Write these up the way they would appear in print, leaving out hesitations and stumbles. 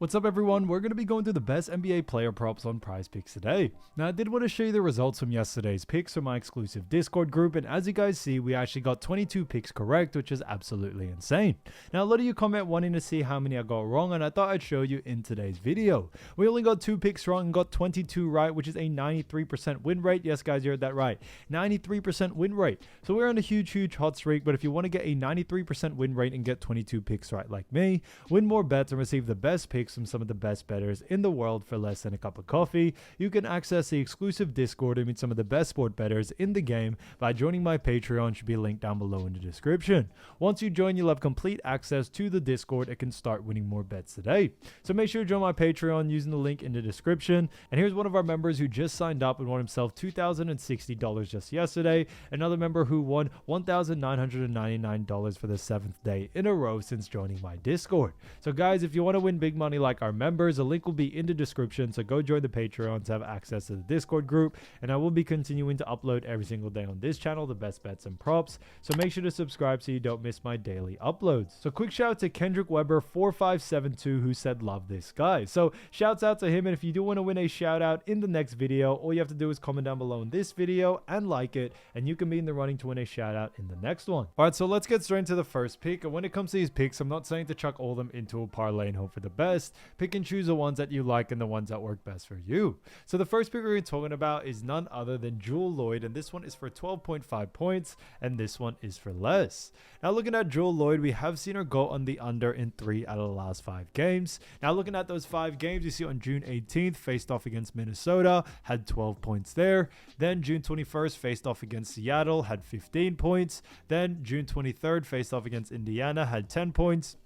What's up everyone, we're going to be going through the best NBA player props on PrizePicks today. Now I did want to show you the results from yesterday's picks from my exclusive Discord group, and as you guys see we actually got 22 picks correct, which is absolutely insane. Now a lot of you comment wanting to see how many I got wrong, and I thought I'd show you in today's video. We only got 2 picks wrong and got 22 right, which is a 93% win rate. Yes guys, you heard that right, 93% win rate. So we're on a huge hot streak, but if you want to get a 93% win rate and get 22 picks right like me, win more bets and receive the best picks from some of the best bettors in the world for less than a cup of coffee, you can access the exclusive Discord and meet some of the best sport bettors in the game by joining my Patreon. Should be linked down below in the description. Once you join, you'll have complete access to the Discord and can start winning more bets today. So make sure to join my Patreon using the link in the description. And here's one of our members who just signed up and won himself $2,060 just yesterday. Another member who won $1,999 for the 7th day in a row since joining my Discord. So guys, if you want to win big money like our members, a link will be in the description, so go join the Patreon to have access to the Discord group, and I will be continuing to upload every single day on this channel the best bets and props, so make sure to subscribe so you don't miss my daily uploads. So quick shout out to Kendrick Weber 4572 who said love this guy. So shouts out to him, and if you do want to win a shout out in the next video, all you have to do is comment down below in this video and like it, and you can be in the running to win a shout out in the next one. Alright, so let's get straight into the first pick. And when it comes to these picks, I'm not saying to chuck all of them into a parlay and hope for the best. Pick and choose the ones that you like and the ones that work best for you. So the first pick we're talking about is none other than Juel Lloyd, and this one is for 12.5 points, and this one is for less. Now looking at Juel Lloyd, we have seen her go on the under in 3 out of the last 5 games. Now looking at those 5 games, you see on June 18th faced off against Minnesota, had 12 points there. Then June 21st faced off against Seattle, had 15 points. Then June 23rd faced off against Indiana, had 10 points.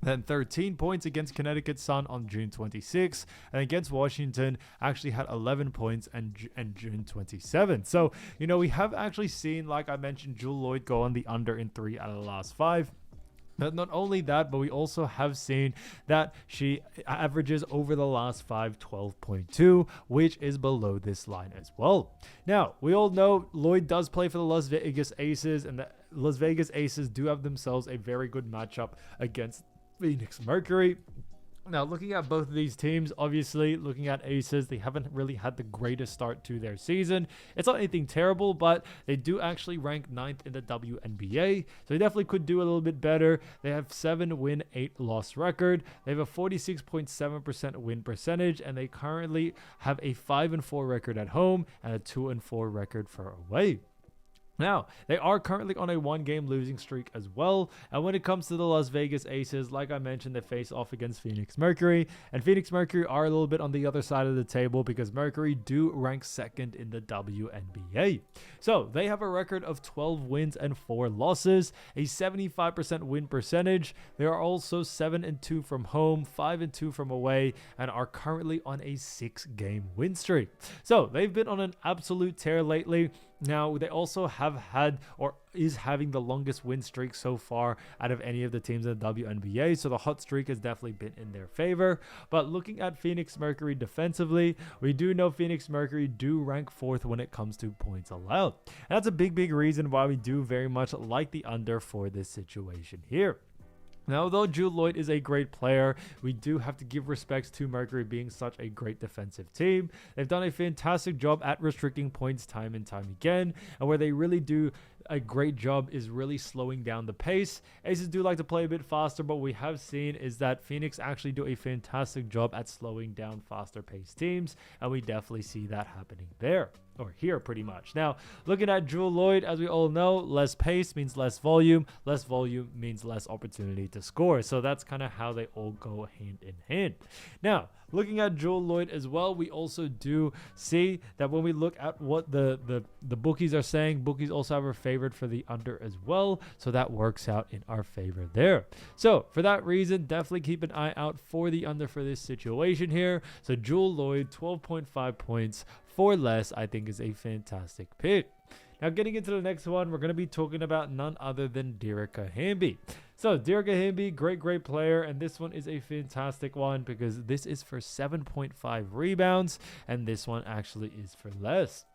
Then 13 points against Connecticut Sun on June 26th, and against Washington actually had 11 points and June 27th. So, you know, we have actually seen, like I mentioned, Juel Lloyd go on the under in 3 out of the last 5. But not only that, but we also have seen that she averages over the last 5 12.2, which is below this line as well. Now, we all know Lloyd does play for the Las Vegas Aces, and the Las Vegas Aces do have themselves a very good matchup against Phoenix Mercury. Now, looking at both of these teams, obviously, looking at Aces, they haven't really had the greatest start to their season. It's not anything terrible, but they do actually rank 9th in the WNBA, so they definitely could do a little bit better. They have 7 win, 8 loss record. They have a 46.7% win percentage, and they currently have a 5-4 record at home and a 2-4 record for away. Now, they are currently on a 1-game losing streak as well, and when it comes to the Las Vegas Aces, like I mentioned, they face off against Phoenix Mercury, and Phoenix Mercury are a little bit on the other side of the table because Mercury do rank 2nd in the WNBA. So, they have a record of 12 wins and 4 losses, a 75% win percentage. They are also 7-2 from home, 5-2 from away, and are currently on a 6-game win streak. So, they've been on an absolute tear lately. Now, they also have had, or is having, the longest win streak so far out of any of the teams in the WNBA, so the hot streak has definitely been in their favor. But looking at Phoenix Mercury defensively, we do know Phoenix Mercury do rank 4th when it comes to points allowed. And that's a big reason why we do very much like the under for this situation here. Now, although Juel Lloyd is a great player, we do have to give respects to Mercury being such a great defensive team. They've done a fantastic job at restricting points time and time again, and where they really do a great job is really slowing down the pace. Aces do like to play a bit faster, but what we have seen is that Phoenix actually do a fantastic job at slowing down faster paced teams, and we definitely see that happening there, or here pretty much. Now, looking at Juel Lloyd, as we all know, less pace means less volume means less opportunity to score, so that's kind of how they all go hand in hand. Now, looking at Juel Lloyd as well, we also do see that when we look at what the bookies are saying, bookies also have her favored for the under as well, so that works out in our favor there. So for that reason, definitely keep an eye out for the under for this situation here. So Juel Lloyd, 12.5 points for less, I think is a fantastic pick. Now, getting into the next one, we're going to be talking about none other than Derrick Hamby. So, Derrick Hamby, great player, and this one is a fantastic one because this is for 7.5 rebounds, and this one actually is for less.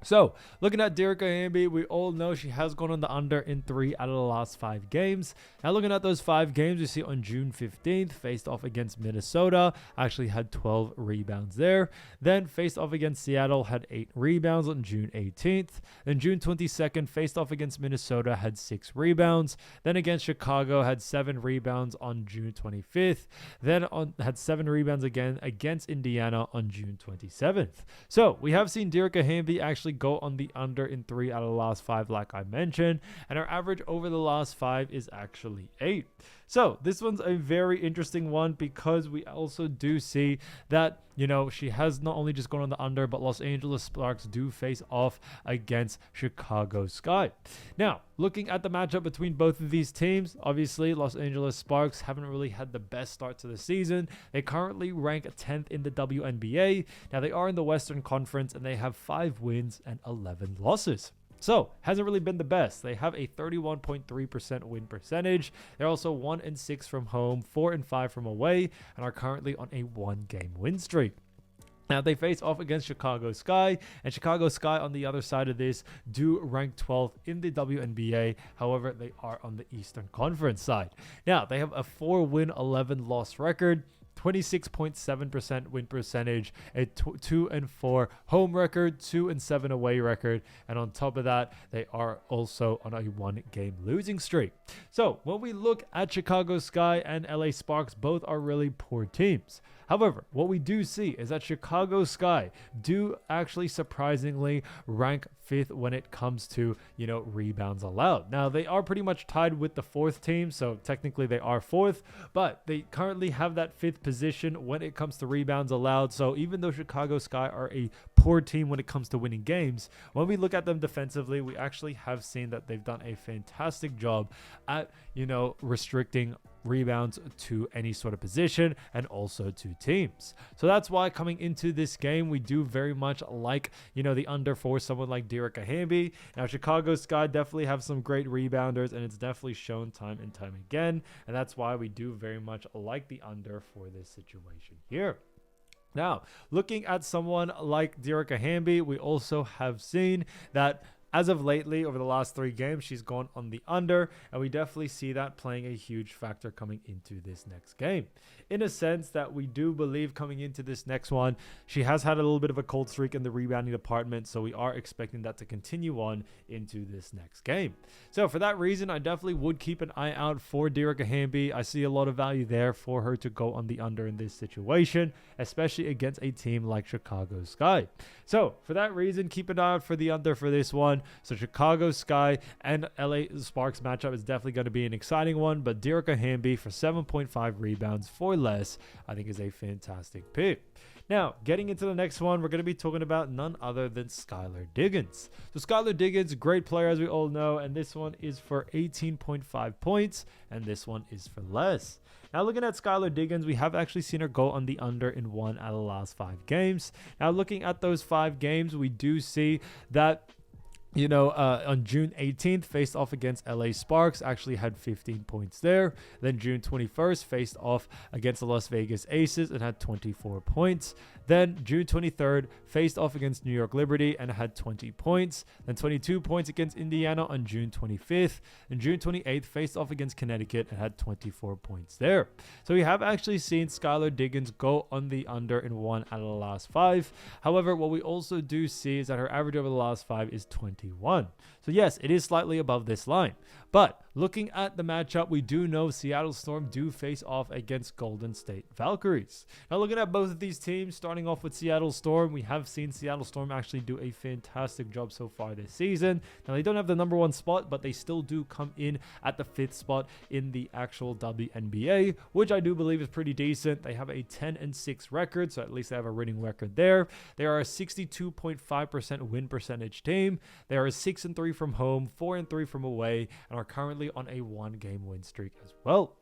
So, looking at Derrick Hamby, we all know she has gone on the under in 3 out of the last 5 games. Now, looking at those 5 games, we see on June 15th, faced off against Minnesota, actually had 12 rebounds there. Then, faced off against Seattle, had 8 rebounds on June 18th. Then, June 22nd, faced off against Minnesota, had 6 rebounds. Then, against Chicago, had 7 rebounds on June 25th. Then, had 7 rebounds again against Indiana on June 27th. So, we have seen Derrick Hamby actually go on the under in 3 out of the last 5, like I mentioned, and our average over the last 5 is actually 8. So this one's a very interesting one because we also do see that, she has not only just gone on the under, but Los Angeles Sparks do face off against Chicago Sky. Now, looking at the matchup between both of these teams, obviously Los Angeles Sparks haven't really had the best start to the season. They currently rank 10th in the WNBA. Now, they are in the Western Conference and they have 5 wins and 11 losses. So, hasn't really been the best. They have a 31.3% win percentage. They're also 1-6 from home, 4-5 from away, and are currently on a 1-game win streak. Now, they face off against Chicago Sky, and Chicago Sky on the other side of this do rank 12th in the WNBA. However, they are on the Eastern Conference side. Now, they have a 4-win, 11-loss record. 26.7% win percentage, a 2-4 home record, 2-7 away record, and on top of that, they are also on a 1-game losing streak. So when we look at Chicago Sky and LA Sparks, both are really poor teams. However, what we do see is that Chicago Sky do actually surprisingly rank 5th when it comes to, rebounds allowed. Now, they are pretty much tied with the 4th team, so technically they are 4th, but they currently have that 5th position when it comes to rebounds allowed. So even though Chicago Sky are a poor team when it comes to winning games, when we look at them defensively, we actually have seen that they've done a fantastic job at, restricting rebounds to any sort of position and also to teams. So that's why coming into this game, we do very much like, the under for someone like Derrick Hamby. Now, Chicago Sky definitely have some great rebounders, and it's definitely shown time and time again. And that's why we do very much like the under for this situation here. Now, looking at someone like Derrick Hamby, we also have seen that as of lately, over the last 3 games, she's gone on the under, and we definitely see that playing a huge factor coming into this next game. In a sense that we do believe coming into this next one, she has had a little bit of a cold streak in the rebounding department, so we are expecting that to continue on into this next game. So for that reason, I definitely would keep an eye out for Derrick Hamby. I see a lot of value there for her to go on the under in this situation, especially against a team like Chicago Sky. So for that reason, keep an eye out for the under for this one. So Chicago Sky and LA Sparks matchup is definitely going to be an exciting one, but Derrick Hamby for 7.5 rebounds for less, I think is a fantastic pick. Now, getting into the next one, we're going to be talking about none other than Skylar Diggins. So Skylar Diggins, great player as we all know, and this one is for 18.5 points, and this one is for less. Now, looking at Skylar Diggins, we have actually seen her go on the under in 1 out of the last 5 games. Now, looking at those 5 games, we do see that on June 18th, faced off against LA Sparks, actually had 15 points there. Then June 21st, faced off against the Las Vegas Aces and had 24 points. Then June 23rd, faced off against New York Liberty and had 20 points. Then 22 points against Indiana on June 25th. And June 28th, faced off against Connecticut and had 24 points there. So we have actually seen Skylar Diggins go on the under in 1 out of the last 5. However, what we also do see is that her average over the last 5 is 21. So yes, it is slightly above this line. But looking at the matchup, we do know Seattle Storm do face off against Golden State Valkyries. Now, looking at both of these teams, starting off with Seattle Storm, we have seen Seattle Storm actually do a fantastic job so far this season. Now, they don't have the number 1 spot, but they still do come in at the 5th spot in the actual WNBA, which I do believe is pretty decent. They have a 10-6 record, so at least they have a winning record there. They are a 62.5% win percentage team. They are a 6-3 from home, 4-3 from away, and are currently on a 1-game win streak as well.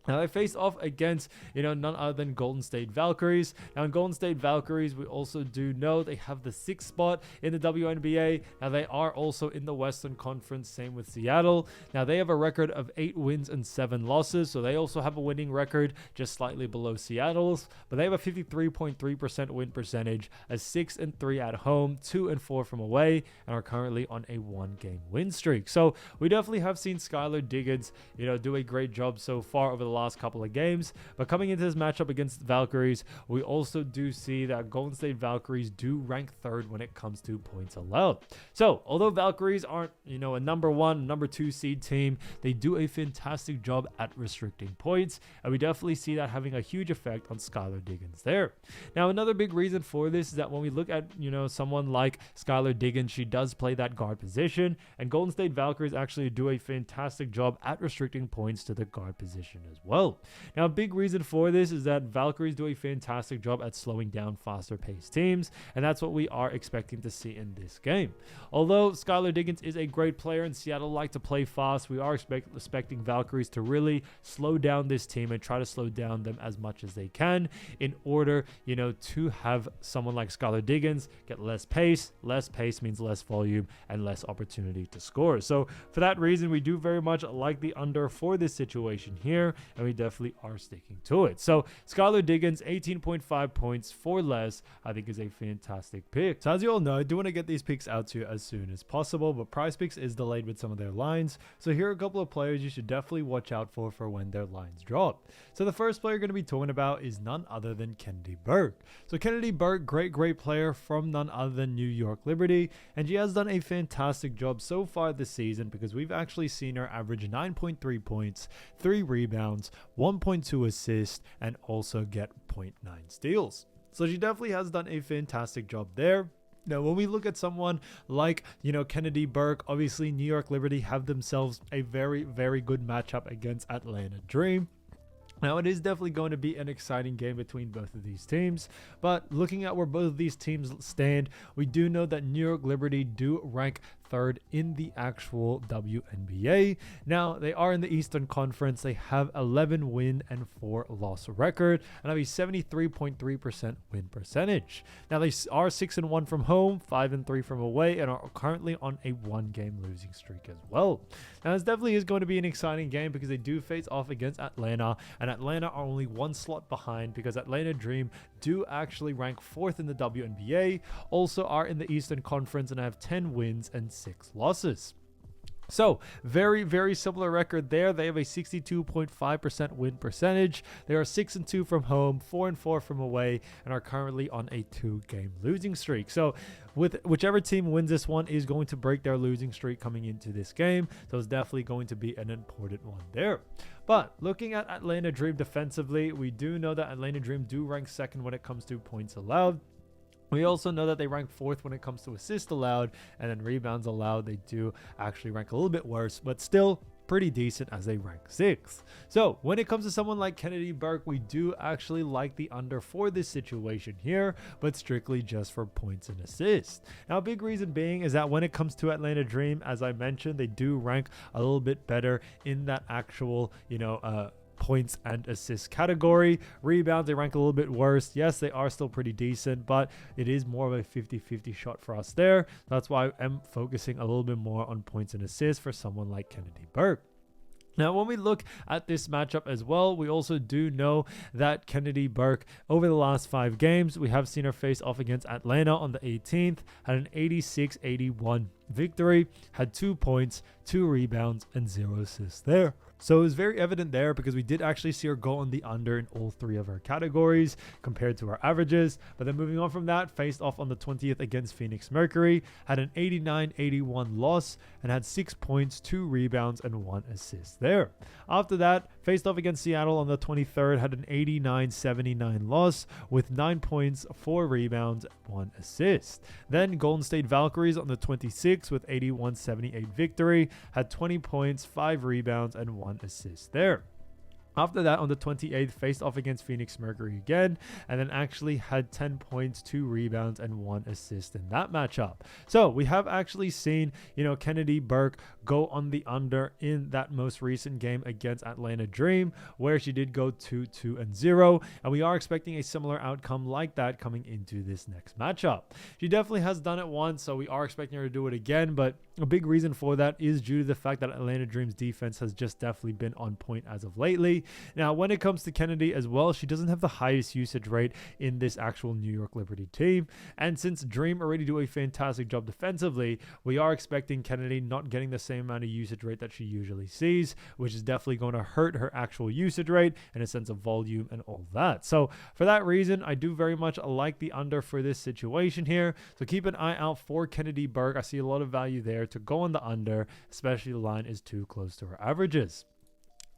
Now they faced off against, none other than Golden State Valkyries. Now in Golden State Valkyries, we also do know they have the 6th spot in the WNBA. Now they are also in the Western Conference, same with Seattle. Now they have a record of 8 wins and 7 losses, so they also have a winning record, just slightly below Seattle's. But they have a 53.3% win percentage, a 6-3 at home, 2-4 from away, and are currently on a 1-game win streak. So we definitely have seen Skylar Diggins, do a great job so far over the last couple of games. But coming into this matchup against the Valkyries, we also do see that Golden State Valkyries do rank 3rd when it comes to points allowed. So although Valkyries aren't a number 1, number 2 seed team, they do a fantastic job at restricting points, and we definitely see that having a huge effect on Skylar Diggins there. Now another big reason for this is that when we look at someone like Skylar Diggins, she does play that guard position, and Golden State Valkyries actually do a fantastic job at restricting points to the guard position as well. Now a big reason for this is that Valkyries do a fantastic job at slowing down faster paced teams, and that's what we are expecting to see in this game. Although Skylar Diggins is a great player and Seattle like to play fast, we are expecting Valkyries to really slow down this team and try to slow down them as much as they can in order to have someone like Skylar Diggins get less pace. Less pace means less volume and less opportunity to score. So for that reason, we do very much like the under for this situation here, and we definitely are sticking to it. So Skylar Diggins, 18.5 points for less, I think is a fantastic pick. So as you all know, I do want to get these picks out to you as soon as possible, but PrizePicks is delayed with some of their lines. So here are a couple of players you should definitely watch out for when their lines drop. So the first player you're going to be talking about is none other than Kennedy Burke. So Kennedy Burke, great player from none other than New York Liberty, and she has done a fantastic job so far this season because we've actually seen her average 9.3 points, 3 rebounds, 1.2 assists, and also get 0.9 steals. So she definitely has done a fantastic job there. Now, when we look at someone like, Kennedy Burke, obviously New York Liberty have themselves a very good matchup against Atlanta Dream. Now, it is definitely going to be an exciting game between both of these teams, but looking at where both of these teams stand, we do know that New York Liberty do rank 3rd in the actual WNBA. Now, they are in the Eastern Conference. They have 11 win and 4 loss record and have a 73.3% win percentage. Now, they are 6-1 from home, 5-3 from away, and are currently on a 1-game losing streak as well. Now, this definitely is going to be an exciting game because they do face off against Atlanta, and Atlanta are only 1 slot behind because Atlanta Dream do actually rank 4th in the WNBA, also are in the Eastern Conference and have 10 wins and 6 losses. So very similar record there. They have a 62.5% win percentage. They are 6-2 from home, 4-4 from away, and are currently on a 2-game losing streak. So with whichever team wins this one is going to break their losing streak coming into this game. So it's definitely going to be an important one there. But looking at Atlanta Dream defensively, we do know that Atlanta Dream do rank 2nd when it comes to points allowed. We also know that they rank 4th when it comes to assists allowed, and then rebounds allowed. They do actually rank a little bit worse, but still pretty decent as they rank 6th. So when it comes to someone like Kennedy Burke, we do actually like the under for this situation here, but strictly just for points and assists. Now, a big reason being is that when it comes to Atlanta Dream, as I mentioned, they do rank a little bit better in that actual, points and assists category. Rebounds, they rank a little bit worse. Yes, they are still pretty decent, but it is more of a 50-50 shot for us there. That's why I'm focusing a little bit more on points and assists for someone like Kennedy Burke. Now, when we look at this matchup as well, we also do know that Kennedy Burke, over the last 5 games, we have seen her face off against Atlanta on the 18th, had an 86-81 victory, had 2 points, 2 rebounds, and 0 assists there. So it was very evident there because we did actually see her go on the under in all 3 of her categories compared to her averages. But then moving on from that, faced off on the 20th against Phoenix Mercury, had an 89-81 loss and had 6 points, 2 rebounds, and 1 assist there. After that, faced off against Seattle on the 23rd, had an 89-79 loss with 9 points, 4 rebounds, 1 assist. Then Golden State Valkyries on the 26th with 81-78 victory, had 20 points, 5 rebounds, and 1 assist there. After that, on the 28th, faced off against Phoenix Mercury again, and then actually had 10 points, 2 rebounds, and 1 assist in that matchup. So we have actually seen, Kennedy Burke go on the under in that most recent game against Atlanta Dream, where she did go 2-2-0, and we are expecting a similar outcome like that coming into this next matchup. She definitely has done it once, so we are expecting her to do it again, but a big reason for that is due to the fact that Atlanta Dream's defense has just definitely been on point as of lately. Now, when it comes to Kennedy as well, she doesn't have the highest usage rate in this actual New York Liberty team. And since Dream already do a fantastic job defensively, we are expecting Kennedy not getting the same amount of usage rate that she usually sees, which is definitely going to hurt her actual usage rate and a sense of volume and all that. So for that reason, I do very much like the under for this situation here. So keep an eye out for Kennedy Burke. I see a lot of value there to go on the under, especially the line is too close to her averages.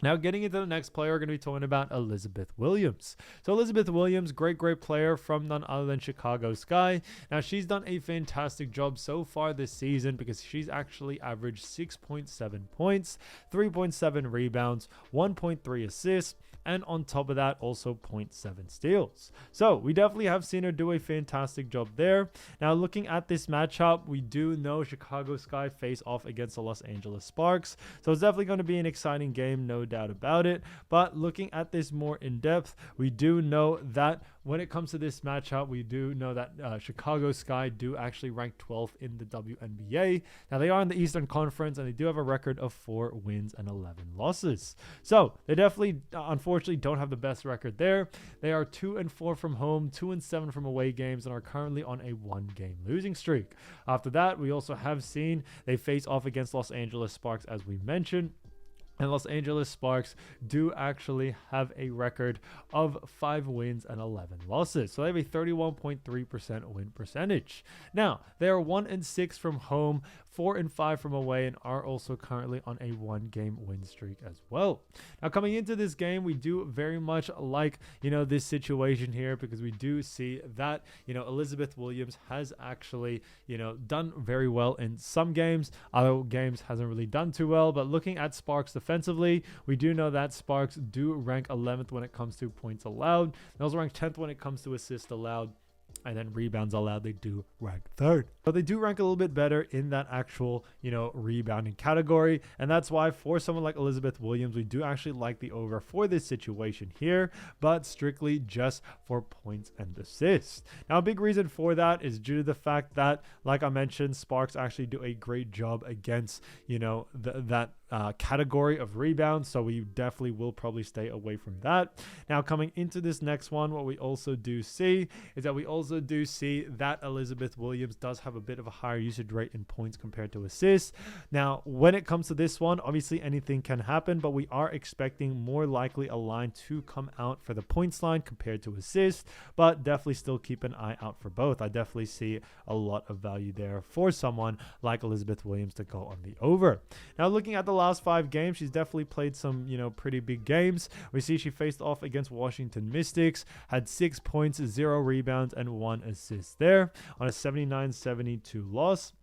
Now, getting into the next player, we're going to be talking about Elizabeth Williams. So Elizabeth Williams, great player from none other than Chicago Sky. Now, she's done a fantastic job so far this season because she's actually averaged 6.7 points, 3.7 rebounds, 1.3 assists, and on top of that, also 0.7 steals. So we definitely have seen her do a fantastic job there. Now, looking at this matchup, we do know Chicago Sky face off against the Los Angeles Sparks. So it's definitely going to be an exciting game, no doubt about it. But looking at this more in depth, we do know that when it comes to this matchup, we do know that Chicago Sky do actually rank 12th in the WNBA. Now, they are in the Eastern Conference, and they do have a record of 4 wins and 11 losses. So they definitely, unfortunately, don't have the best record there. They are 2-4 from home, 2-7 from away games, and are currently on a 1-game losing streak. After that, we also have seen they face off against Los Angeles Sparks, as we mentioned. And Los Angeles Sparks do actually have a record of 5 wins and 11 losses. So they have a 31.3% win percentage. Now, they are 1-6 from home, 4-5 from away, and are also currently on a 1-game win streak as well. Now, coming into this game, we do very much like, this situation here, because we do see that, Elizabeth Williams has actually, done very well in some games. Other games hasn't really done too well. But looking at Sparks defensively, we do know that Sparks do rank 11th when it comes to points allowed. They also rank 10th when it comes to assists allowed. And then rebounds allowed, they do rank 3rd. So they do rank a little bit better in that actual, rebounding category. And that's why for someone like Elizabeth Williams, we do actually like the over for this situation here, but strictly just for points and assists. Now, a big reason for that is due to the fact that, like I mentioned, Sparks actually do a great job against, that category of rebounds. So we definitely will probably stay away from that. Now, coming into this next one, what we also do see is that we also do see that Elizabeth Williams does have a bit of a higher usage rate in points compared to assists. Now, when it comes to this one, obviously anything can happen, but we are expecting more likely a line to come out for the points line compared to assists, but definitely still keep an eye out for both. I definitely see a lot of value there for someone like Elizabeth Williams to go on the over. Now, looking at the last 5 games, she's definitely played some, pretty big games. We see she faced off against Washington Mystics, had 6 points, 0 rebounds, and 1 assist there on a 79-72 loss.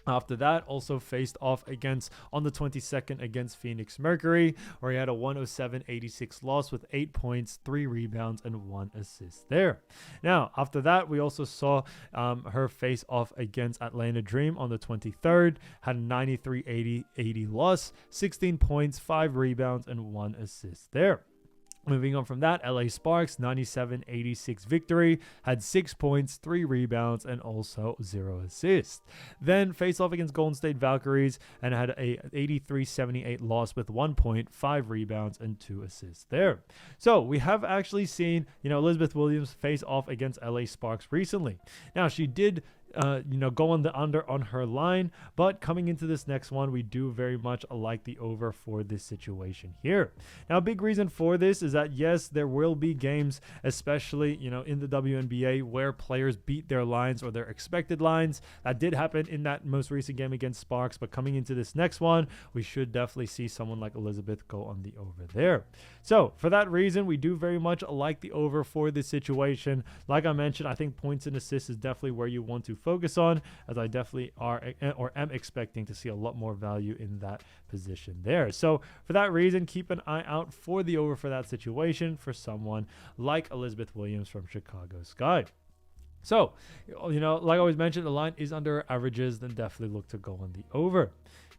After that, also faced off against on the 22nd against Phoenix Mercury, where he had a 107-86 loss with 8 points, 3 rebounds, and 1 assist there. Now, after that, we also saw her face off against Atlanta Dream on the 23rd, had a 93-80 loss, 16 points, 5 rebounds, and 1 assist there. Moving on from that, LA Sparks, 97-86 victory, had 6 points, 3 rebounds, and also 0 assists. Then faced off against Golden State Valkyries and had a 83-78 loss with 1 point, 5 rebounds, and 2 assists there. So we have actually seen, Elizabeth Williams face off against LA Sparks recently. Now, she did go on the under on her line, but coming into this next one, we do very much like the over for this situation here. Now, a big reason for this is that, yes, there will be games, especially, in the WNBA, where players beat their lines or their expected lines. That did happen in that most recent game against Sparks, but coming into this next one, we should definitely see someone like Elizabeth go on the over there. So for that reason, we do very much like the over for this situation. Like I mentioned, I think points and assists is definitely where you want to focus on, as I definitely am expecting to see a lot more value in that position there. So for that reason, keep an eye out for the over for that situation for someone like Elizabeth Williams from Chicago Sky. So, like I always mentioned, the line is under averages, then definitely look to go on the over.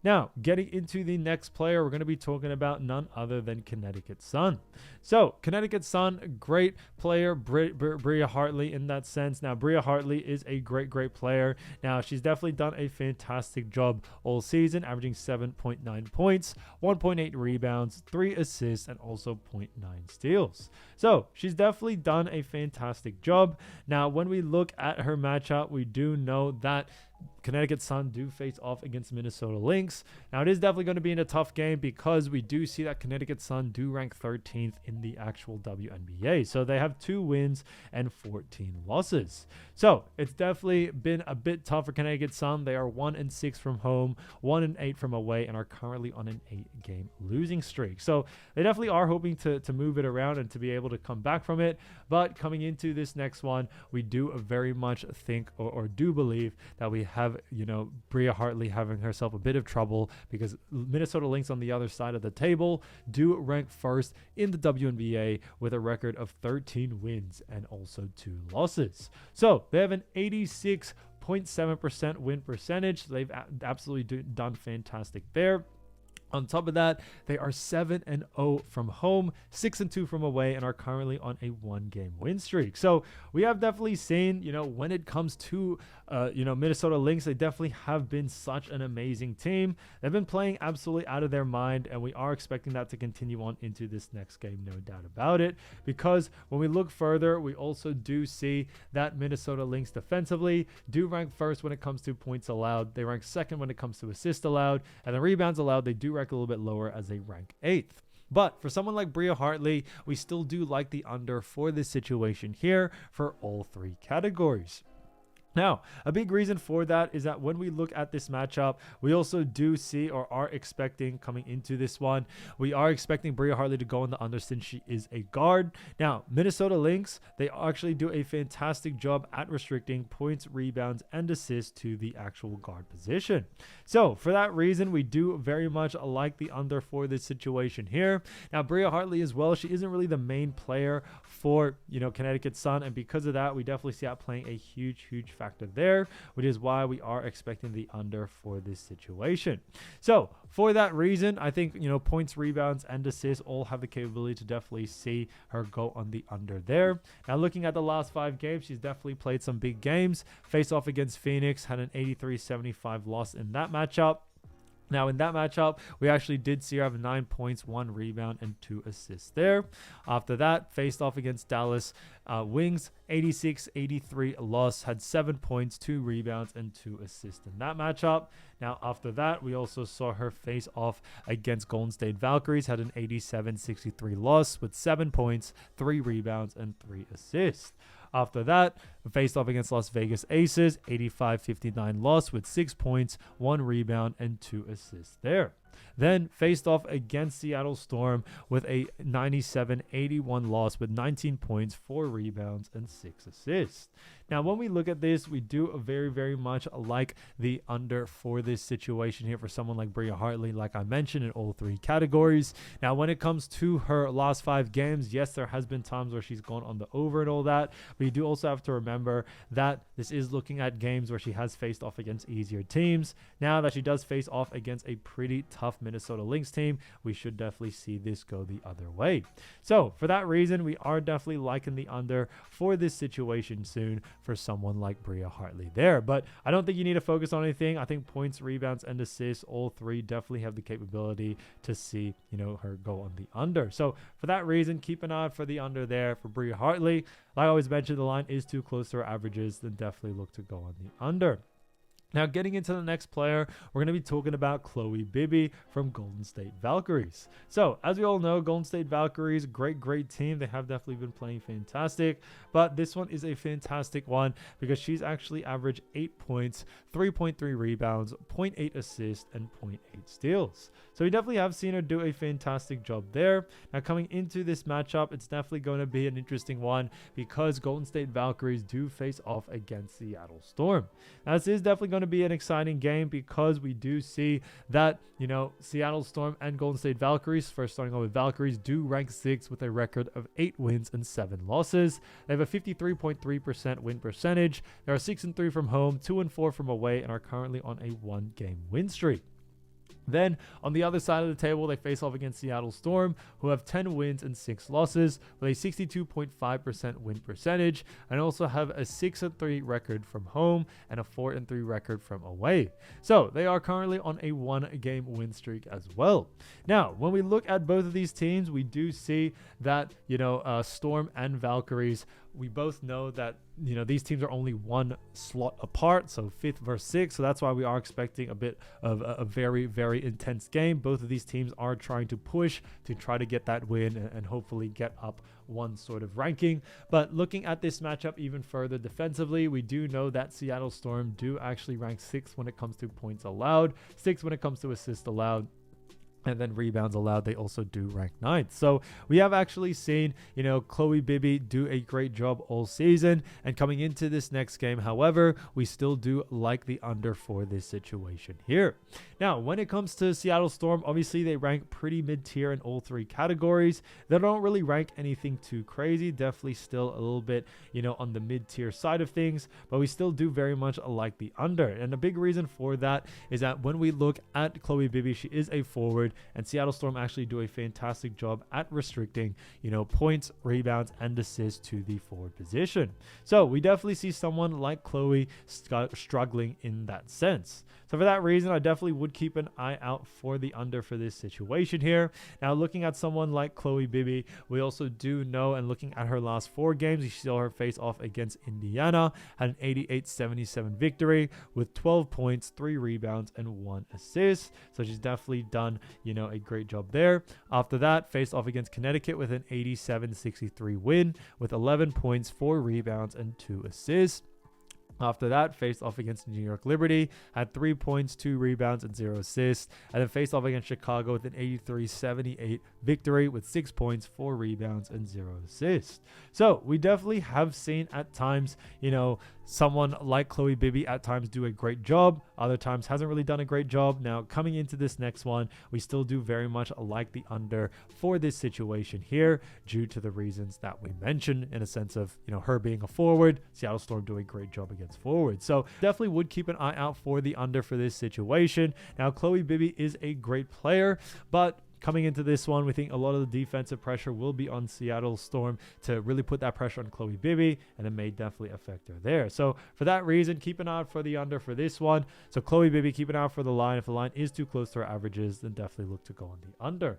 Now, getting into the next player, we're going to be talking about none other than Connecticut Sun. So, Connecticut Sun, great player, Bria Hartley in that sense. Now, Bria Hartley is a great player. Now, she's definitely done a fantastic job all season, averaging 7.9 points, 1.8 rebounds, 3 assists, and also 0.9 steals. So, she's definitely done a fantastic job. Now, when we look at her matchup, we do know that Connecticut Sun do face off against Minnesota Lynx. Now, it is definitely going to be in a tough game because we do see that Connecticut Sun do rank 13th in the actual WNBA. So they have 2 wins and 14 losses. So it's definitely been a bit tough for Connecticut Sun. They are 1-6 from home, 1-8 from away, and are currently on an 8-game losing streak. So they definitely are hoping to move it around and to be able to come back from it. But coming into this next one, we do very much think or do believe that we have, Bria Hartley having herself a bit of trouble because Minnesota Lynx on the other side of the table do rank first in the WNBA with a record of 13 wins and also 2 losses. So they have an 86.7% win percentage. They've absolutely done fantastic there. On top of that, they are 7-0 from home, 6-2 from away, and are currently on a 1-game win streak. So we have definitely seen, when it comes to, Minnesota Lynx, they definitely have been such an amazing team. They've been playing absolutely out of their mind, and we are expecting that to continue on into this next game, no doubt about it. Because when we look further, we also do see that Minnesota Lynx defensively do rank first when it comes to points allowed. They rank second when it comes to assists allowed, and the rebounds allowed, they do rank a little bit lower as they rank 8th. But for someone like Bria Hartley, we still do like the under for this situation here for all 3 categories. Now, a big reason for that is that when we look at this matchup, we also do see or are expecting coming into this one, we are expecting Bria Hartley to go on the under since she is a guard. Now, Minnesota Lynx, they actually do a fantastic job at restricting points, rebounds, and assists to the actual guard position. So for that reason, we do very much like the under for this situation here. Now, Bria Hartley as well, she isn't really the main player for, Connecticut Sun. And because of that, we definitely see that playing a huge factor there, which is why we are expecting the under for this situation. So for that reason, I think, points, rebounds, and assists all have the capability to definitely see her go on the under there. Now, looking at the last 5 games, she's definitely played some big games. Face off against Phoenix, had an 83-75 loss in that matchup. Now, in that matchup, we actually did see her have 9 points, 1 rebound, and 2 assists there. After that, faced off against Dallas Wings, 86-83 loss, had 7 points, 2 rebounds, and 2 assists in that matchup. Now, after that, we also saw her face off against Golden State Valkyries, had an 87-63 loss with 7 points, 3 rebounds, and 3 assists. After that, faced off against Las Vegas Aces, 85-59 loss with 6 points, 1 rebound, and 2 assists there. Then faced off against Seattle Storm with a 97-81 loss with 19 points, 4 rebounds, and 6 assists. Now, when we look at this, we do very much like the under for this situation here for someone like Bria Hartley, like I mentioned, in all 3 categories. Now, when it comes to her last 5 games, yes, there has been times where she's gone on the over and all that, but you do also have to remember that this is looking at games where she has faced off against easier teams. Now that she does face off against a pretty tough Minnesota Lynx team, we should definitely see this go the other way. So for that reason, we are definitely liking the under for this situation soon for someone like Bria Hartley there. But I don't think you need to focus on anything. I think points, rebounds, and assists, all 3 definitely have the capability to see, her go on the under. So for that reason, keep an eye out for the under there for Bria Hartley. Like I always mentioned, the line is too close to her averages, then definitely look to go on the under. Now, getting into the next player, we're going to be talking about Khloe Bibby from Golden State Valkyries. So, as we all know, Golden State Valkyries, great team. They have definitely been playing fantastic, but this one is a fantastic one because she's actually averaged 8 points, 3.3 rebounds, 0.8 assists, and 0.8 steals. So, we definitely have seen her do a fantastic job there. Now, coming into this matchup, it's definitely going to be an interesting one because Golden State Valkyries do face off against Seattle Storm. Now, this is definitely going to be an exciting game because we do see that, Seattle Storm and Golden State Valkyries, first starting off with Valkyries, do rank 6th with a record of 8 wins and 7 losses. They have a 53.3% win percentage. They are 6-3 from home, 2-4 from away, and are currently on a 1-game win streak. Then, on the other side of the table, they face off against Seattle Storm, who have 10 wins and 6 losses, with a 62.5% win percentage, and also have a 6-3 record from home and a 4-3 record from away. So, they are currently on a 1-game win streak as well. Now, when we look at both of these teams, we do see that, Storm and Valkyries, we both know that these teams are only 1 slot apart, so 5th versus 6th. So that's why we are expecting a bit of a very intense game. Both of these teams are trying to push to try to get that win and hopefully get up one sort of ranking. But looking at this matchup even further defensively, we do know that Seattle Storm do actually rank 6th when it comes to points allowed, 6th when it comes to assists allowed, and then rebounds allowed, they also do rank 9th. So we have actually seen, Khloe Bibby do a great job all season. And coming into this next game, however, we still do like the under for this situation here. Now, when it comes to Seattle Storm, obviously they rank pretty mid-tier in all 3 categories. They don't really rank anything too crazy. Definitely still a little bit, on the mid-tier side of things. But we still do very much like the under. And a big reason for that is that when we look at Khloe Bibby, she is a forward. And Seattle Storm actually do a fantastic job at restricting, points, rebounds, and assists to the forward position. So we definitely see someone like Khloe struggling in that sense. So for that reason, I definitely would keep an eye out for the under for this situation here. Now, looking at someone like Khloe Bibby, we also do know, and looking at her last 4 games, you saw her face off against Indiana, had an 88-77 victory with 12 points, 3 rebounds, and 1 assist. So she's definitely done, a great job there. After that, faced off against Connecticut with an 87-63 win with 11 points, 4 rebounds, and 2 assists. After that, faced off against New York Liberty, had 3 points, 2 rebounds, and 0 assists. And then faced off against Chicago with an 83-78 victory with 6 points, 4 rebounds, and 0 assists. So we definitely have seen at times, someone like Khloe Bibby at times do a great job. Other times hasn't really done a great job. Now, coming into this next one, we still do very much like the under for this situation here due to the reasons that we mentioned, in a sense of, her being a forward, Seattle Storm doing a great job against forward. So definitely would keep an eye out for the under for this situation. Now, Khloe Bibby is a great player, but coming into this one, we think a lot of the defensive pressure will be on Seattle Storm to really put that pressure on Khloe Bibby, and it may definitely affect her there. So for that reason, keep an eye out for the under for this one. So Khloe Bibby, keep an eye out for the line. If the line is too close to her averages, then definitely look to go on the under.